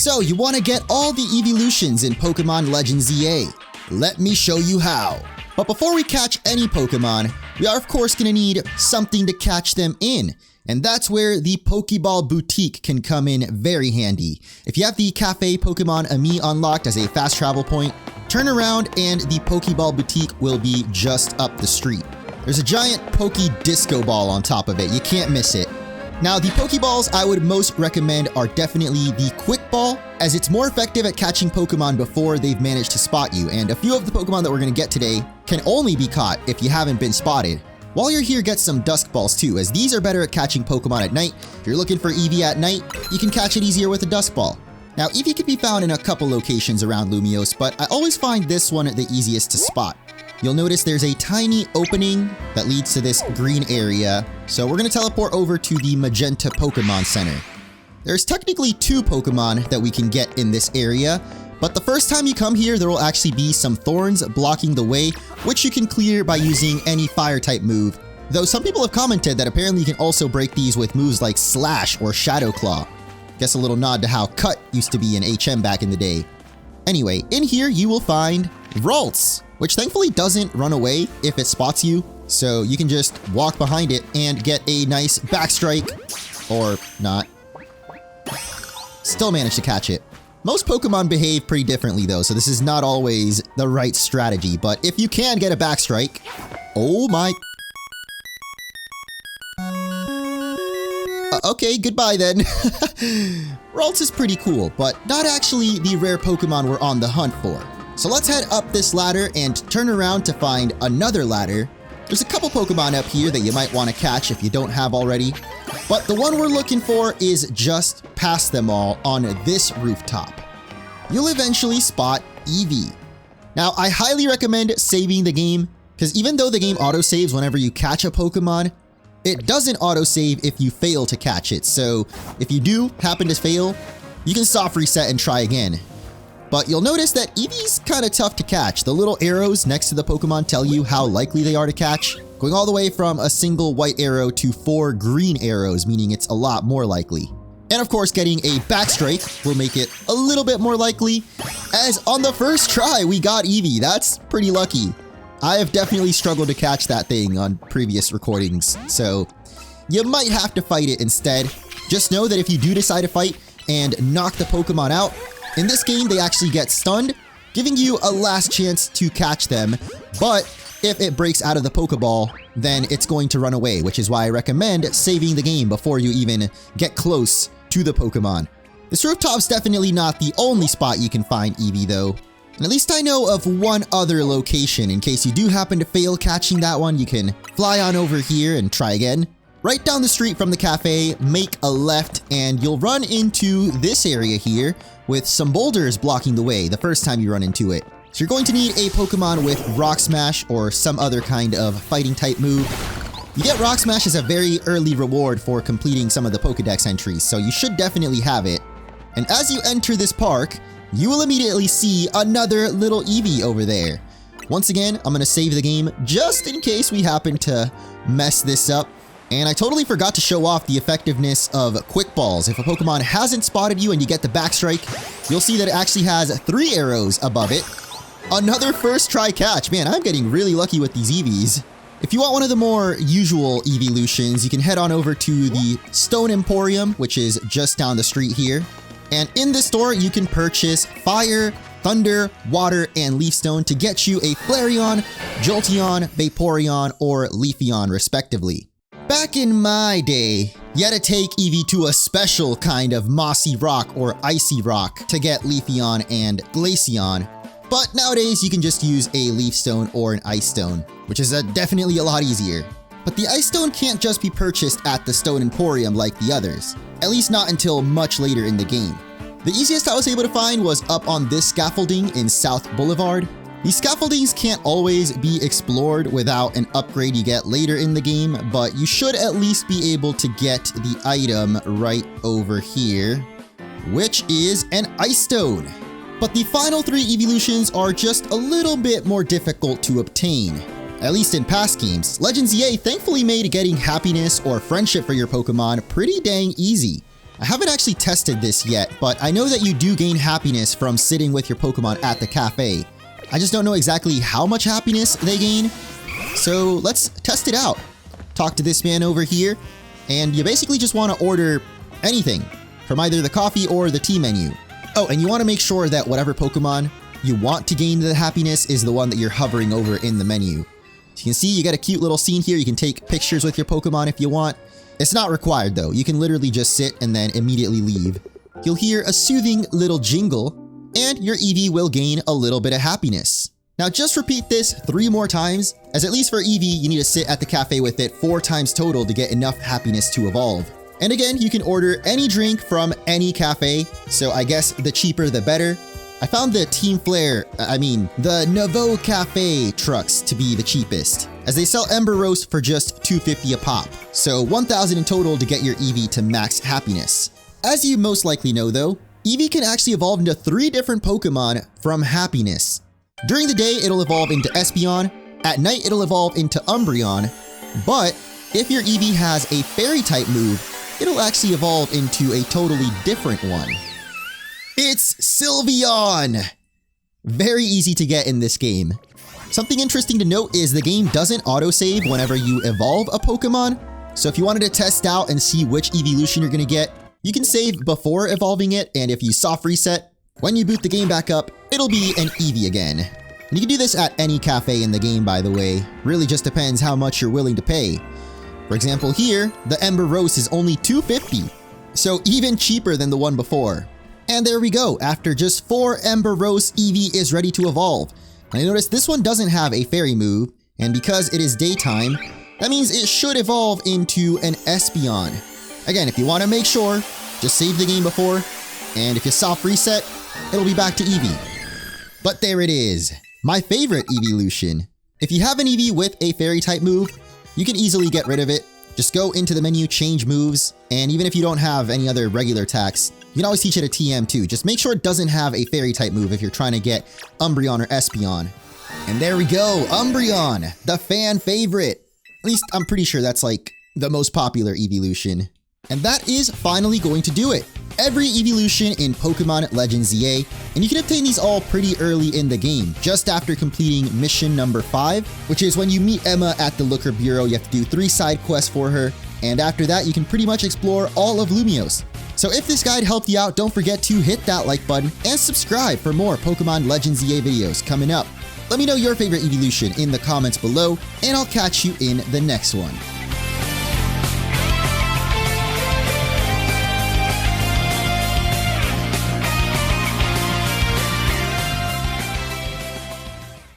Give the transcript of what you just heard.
So you want to get all the evolutions in Pokémon Legends Z-A. Let me show you how. But before we catch any Pokémon, we are of course going to need something to catch them in. And that's where the Pokeball Boutique can come in very handy. If you have the Cafe Pokemon Ami unlocked as a fast travel point, turn around and the Pokeball Boutique will be just up the street. There's a giant Poke Disco Ball on top of it, you can't miss it. Now the Pokeballs I would most recommend are definitely the Quick Ball, as it's more effective at catching Pokemon before they've managed to spot you, and a few of the Pokemon that we're going to get today can only be caught if you haven't been spotted. While you're here, get some Dusk Balls too, as these are better at catching Pokemon at night. If you're looking for Eevee at night, you can catch it easier with a Dusk Ball. Now Eevee can be found in a couple locations around Lumiose, but I always find this one the easiest to spot. You'll notice there's a tiny opening that leads to this green area, so we're going to teleport over to the Magenta Pokemon Center. There's technically 2 Pokemon that we can get in this area, but the first time you come here there will actually be some thorns blocking the way, which you can clear by using any fire type move, though some people have commented that apparently you can also break these with moves like Slash or Shadow Claw. Guess a little nod to how Cut used to be in HM back in the day. Anyway, in here you will find Ralts, which thankfully doesn't run away if it spots you, so you can just walk behind it and get a nice backstrike, or not. Still manage to catch it. Most Pokemon behave pretty differently though, so this is not always the right strategy, but if you can get a backstrike, oh my... Okay, goodbye then. Ralts is pretty cool, but not actually the rare Pokemon we're on the hunt for. So let's head up this ladder and turn around to find another ladder. There's a couple Pokemon up here that you might want to catch if you don't have already, but the one we're looking for is just past them all on this rooftop. You'll eventually spot Eevee. Now, I highly recommend saving the game, because even though the game autosaves whenever you catch a Pokemon, it doesn't autosave if you fail to catch it, so if you do happen to fail, you can soft reset and try again. But you'll notice that Eevee's kinda tough to catch. The little arrows next to the Pokemon tell you how likely they are to catch, going all the way from a single white arrow to 4 green arrows, meaning it's a lot more likely. And of course, getting a backstrike will make it a little bit more likely, as on the first try we got Eevee. That's pretty lucky. I have definitely struggled to catch that thing on previous recordings, so you might have to fight it instead. Just know that if you do decide to fight and knock the Pokemon out, in this game they actually get stunned, giving you a last chance to catch them, but if it breaks out of the Pokeball, then it's going to run away, which is why I recommend saving the game before you even get close to the Pokemon. This rooftop's definitely not the only spot you can find Eevee though. And at least I know of one other location. In case you do happen to fail catching that one, you can fly on over here and try again. Right down the street from the cafe, make a left and you'll run into this area here with some boulders blocking the way the first time you run into it. So you're going to need a Pokemon with Rock Smash or some other kind of fighting type move. You get Rock Smash as a very early reward for completing some of the Pokedex entries, so you should definitely have it. And as you enter this park, you will immediately see another little Eevee over there. Once again, I'm going to save the game just in case we happen to mess this up. And I totally forgot to show off the effectiveness of Quick Balls. If a Pokemon hasn't spotted you and you get the backstrike, you'll see that it actually has 3 arrows above it. Another first try catch. Man, I'm getting really lucky with these Eevees. If you want one of the more usual evolutions, you can head on over to the Stone Emporium, which is just down the street here. And in this store, you can purchase Fire, Thunder, Water, and Leaf Stone to get you a Flareon, Jolteon, Vaporeon, or Leafeon, respectively. Back in my day, you had to take Eevee to a special kind of mossy rock or icy rock to get Leafeon and Glaceon. But nowadays, you can just use a Leaf Stone or an Ice Stone, which is definitely a lot easier. But the Ice Stone can't just be purchased at the Stone Emporium like the others, at least not until much later in the game. The easiest I was able to find was up on this scaffolding in South Boulevard. These scaffoldings can't always be explored without an upgrade you get later in the game, but you should at least be able to get the item right over here, which is an Ice Stone. But the final 3 evolutions are just a little bit more difficult to obtain. At least in past games, Legends Z-A thankfully made getting happiness or friendship for your Pokemon pretty dang easy. I haven't actually tested this yet, but I know that you do gain happiness from sitting with your Pokemon at the cafe. I just don't know exactly how much happiness they gain, so let's test it out. Talk to this man over here, and you basically just want to order anything from either the coffee or the tea menu. Oh, and you want to make sure that whatever Pokemon you want to gain the happiness is the one that you're hovering over in the menu. As you can see, you got a cute little scene here. You can take pictures with your Pokemon if you want. It's not required though. You can literally just sit and then immediately leave. You'll hear a soothing little jingle, and your Eevee will gain a little bit of happiness. Now just repeat this 3 more times, as at least for Eevee, you need to sit at the cafe with it 4 times total to get enough happiness to evolve. And again, you can order any drink from any cafe, so I guess the cheaper the better. I found the the Nouveau Cafe trucks to be the cheapest, as they sell Ember Roast for just $2.50 a pop, so $1,000 in total to get your Eevee to max happiness. As you most likely know though, Eevee can actually evolve into 3 different Pokemon from happiness. During the day, it'll evolve into Espeon, at night it'll evolve into Umbreon, but if your Eevee has a Fairy-type move, it'll actually evolve into a totally different one. It's Sylveon! Very easy to get in this game. Something interesting to note is the game doesn't autosave whenever you evolve a Pokemon, so if you wanted to test out and see which evolution you're going to get, you can save before evolving it, and if you soft reset, when you boot the game back up, it'll be an Eevee again. And you can do this at any cafe in the game, by the way. Really just depends how much you're willing to pay. For example here, the Ember Roast is only $2.50, so even cheaper than the one before. And there we go, after just 4 Ember Roast, Eevee is ready to evolve. And I noticed this one doesn't have a fairy move, and because it is daytime, that means it should evolve into an Espeon. Again, if you want to make sure, just save the game before, and if you soft reset, it'll be back to Eevee. But there it is, my favorite evolution. If you have an Eevee with a fairy type move, you can easily get rid of it. Just go into the menu, change moves, and even if you don't have any other regular attacks, you can always teach it a TM too. Just make sure it doesn't have a fairy type move if you're trying to get Umbreon or Espeon. And there we go, Umbreon, the fan favorite. At least I'm pretty sure that's like the most popular evolution. And that is finally going to do it. Every evolution in Pokémon Legends Z-A, and you can obtain these all pretty early in the game, just after completing mission number 5, which is when you meet Emma at the Looker Bureau. You have to do 3 side quests for her, and after that you can pretty much explore all of Lumiose. So if this guide helped you out, don't forget to hit that like button and subscribe for more Pokémon Legends Z-A videos coming up. Let me know your favorite evolution in the comments below, and I'll catch you in the next one.